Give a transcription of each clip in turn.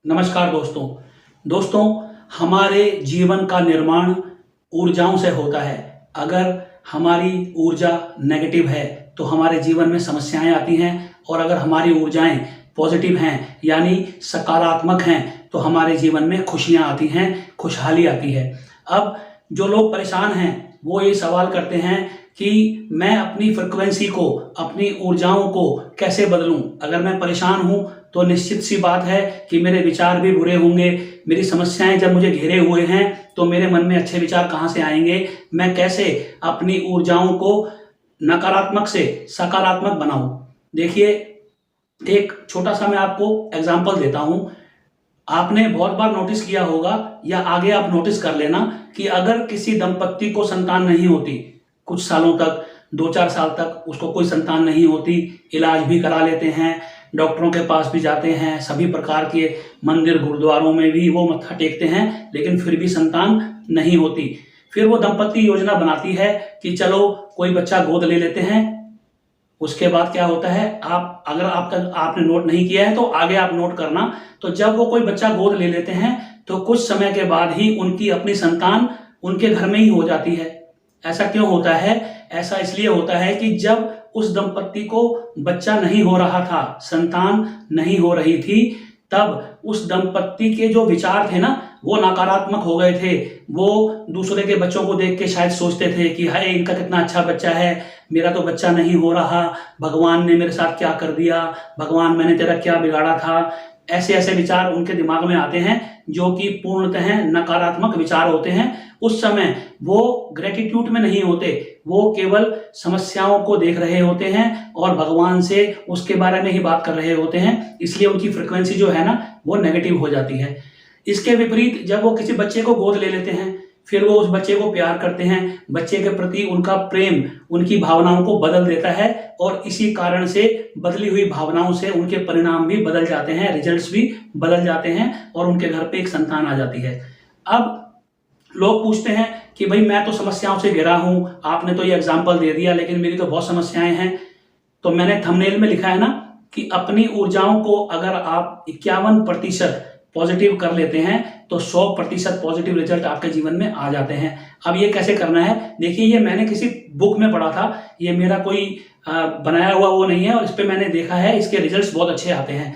नमस्कार दोस्तों हमारे जीवन का निर्माण ऊर्जाओं से होता है। अगर हमारी ऊर्जा नेगेटिव है तो हमारे जीवन में समस्याएं आती हैं, और अगर हमारी ऊर्जाएं पॉजिटिव हैं यानी सकारात्मक हैं तो हमारे जीवन में खुशियां आती हैं, खुशहाली आती है। अब जो लोग परेशान हैं वो ये सवाल करते हैं कि मैं अपनी फ्रिक्वेंसी को, अपनी ऊर्जाओं को कैसे बदलूं। अगर मैं परेशान हूं तो निश्चित सी बात है कि मेरे विचार भी बुरे होंगे। मेरी समस्याएं जब मुझे घेरे हुए हैं तो मेरे मन में अच्छे विचार कहाँ से आएंगे। मैं कैसे अपनी ऊर्जाओं को नकारात्मक से सकारात्मक बनाऊं। देखिए, एक छोटा सा मैं आपको एग्जाम्पल देता हूं। आपने बहुत बार नोटिस किया होगा या आगे आप नोटिस कर लेना कि अगर किसी दंपत्ति को संतान नहीं होती, कुछ सालों तक, 2-4 साल तक उसको कोई संतान नहीं होती, इलाज भी करा लेते हैं, डॉक्टरों के पास भी जाते हैं, सभी प्रकार के मंदिर गुरुद्वारों में भी वो मत्था टेकते हैं, लेकिन फिर भी संतान नहीं होती। फिर वो दंपत्ति योजना बनाती है कि चलो कोई बच्चा गोद ले लेते हैं। उसके बाद क्या होता है, आप अगर आपने नोट नहीं किया है तो आगे आप नोट करना। तो जब वो कोई बच्चा गोद ले लेते हैं तो कुछ समय के बाद ही उनकी अपनी संतान उनके घर में ही हो जाती है। ऐसा क्यों होता है? ऐसा इसलिए होता है कि जब उस दंपत्ति को बच्चा नहीं हो रहा था, संतान नहीं हो रही थी, तब उस दंपत्ति के जो विचार थे ना वो नकारात्मक हो गए थे। वो दूसरे के बच्चों को देख के शायद सोचते थे कि हाय, इनका कितना अच्छा बच्चा है, मेरा तो बच्चा नहीं हो रहा, भगवान ने मेरे साथ क्या कर दिया, भगवान मैंने तेरा क्या बिगाड़ा था। ऐसे ऐसे विचार उनके दिमाग में आते हैं जो कि पूर्णतः नकारात्मक विचार होते हैं। उस समय वो ग्रेटिट्यूड में नहीं होते, वो केवल समस्याओं को देख रहे होते हैं और भगवान से उसके बारे में ही बात कर रहे होते हैं। इसलिए उनकी फ्रिक्वेंसी जो है ना वो नेगेटिव हो जाती है। इसके विपरीत जब वो किसी बच्चे को गोद ले लेते हैं, फिर वो उस बच्चे को प्यार करते हैं, बच्चे के प्रति उनका प्रेम उनकी भावनाओं को बदल देता है, और इसी कारण से बदली हुई भावनाओं से उनके परिणाम भी बदल जाते हैं, रिजल्ट्स भी बदल जाते हैं, और उनके घर पे एक संतान आ जाती है। अब लोग पूछते हैं कि भाई मैं तो समस्याओं से घिरा हूं, आपने तो ये एग्जाम्पल दे दिया, लेकिन मेरी तो बहुत समस्याएं हैं। तो मैंने थंबनेल में लिखा है ना कि अपनी ऊर्जाओं को अगर आप 51% पॉजिटिव कर लेते हैं तो 100% पॉजिटिव रिजल्ट आपके जीवन में आ जाते हैं। अब ये कैसे करना है, देखिए, ये मैंने किसी बुक में पढ़ा था, ये मेरा कोई बनाया हुआ वो नहीं है, और इस पे मैंने देखा है, इसके रिजल्ट्स बहुत अच्छे आते हैं।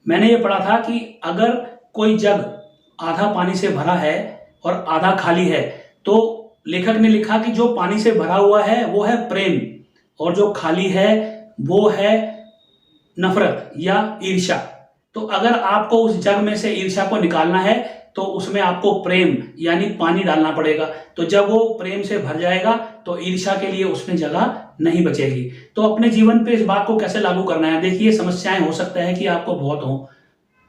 मैंने ये पढ़ा था कि अगर कोई जग आधा पानी से भरा है और आधा खाली है, तो लेखक ने लिखा कि जो पानी से भरा हुआ है वो है प्रेम, और जो खाली है वो है नफरत या ईर्ष्या। तो अगर आपको उस जग में से ईर्ष्या को निकालना है तो उसमें आपको प्रेम यानी पानी डालना पड़ेगा। तो जब वो प्रेम से भर जाएगा तो ईर्ष्या के लिए उसमें जगह नहीं बचेगी। तो अपने जीवन पे इस बात को कैसे लागू करना है? देखिए, समस्याएं हो सकता है कि आपको बहुत हो,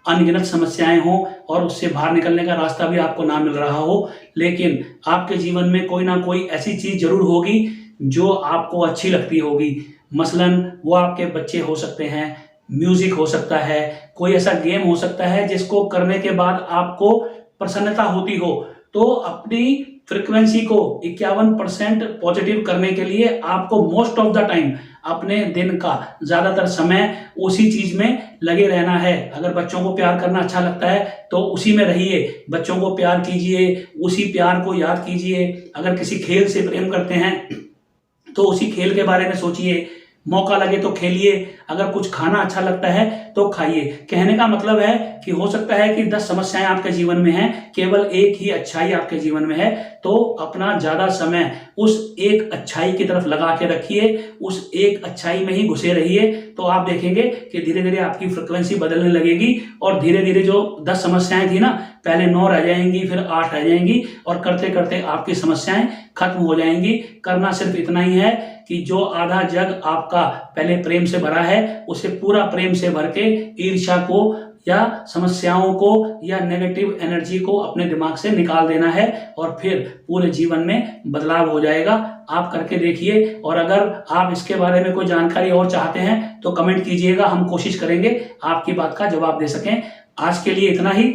अनगिनत समस्याएं हो, और उससे बाहर निकलने का रास्ता भी आपको ना मिल रहा हो, लेकिन आपके जीवन में कोई ना कोई ऐसी चीज जरूर होगी जो आपको अच्छी लगती होगी। मसलन वो आपके बच्चे हो सकते हैं, म्यूजिक हो सकता है, कोई ऐसा गेम हो सकता है जिसको करने के बाद आपको प्रसन्नता होती हो। तो अपनी फ्रिक्वेंसी को 51% पॉजिटिव करने के लिए आपको मोस्ट ऑफ द टाइम अपने दिन का ज्यादातर समय उसी चीज में लगे रहना है। अगर बच्चों को प्यार करना अच्छा लगता है तो उसी में रहिए, बच्चों को प्यार कीजिए, उसी प्यार को याद कीजिए। अगर किसी खेल से प्रेम करते हैं तो उसी खेल के बारे में सोचिए, मौका लगे तो खेलिए, अगर कुछ खाना अच्छा लगता है तो खाइए। कहने का मतलब है कि हो सकता है कि 10 समस्याएं आपके जीवन में हैं, केवल एक ही अच्छाई आपके जीवन में है, तो अपना ज्यादा समय उस एक अच्छाई की तरफ लगा के रखिए, उस एक अच्छाई में ही घुसे रहिए। तो आप देखेंगे कि धीरे धीरे आपकी फ्रिक्वेंसी बदलने लगेगी, और धीरे धीरे जो 10 समस्याएं थी ना, पहले 9 रह जाएंगी, फिर 8 रह जाएंगी, और करते करते आपकी समस्याएं खत्म हो जाएंगी। करना सिर्फ इतना ही है कि जो आधा जग आपका पहले प्रेम से भरा है उसे पूरा प्रेम से भर के ईर्ष्या को या समस्याओं को या नेगेटिव एनर्जी को अपने दिमाग से निकाल देना है, और फिर पूरे जीवन में बदलाव हो जाएगा। आप करके देखिए, और अगर आप इसके बारे में कोई जानकारी और चाहते हैं तो कमेंट कीजिएगा, हम कोशिश करेंगे आपकी बात का जवाब दे सकें। आज के लिए इतना ही।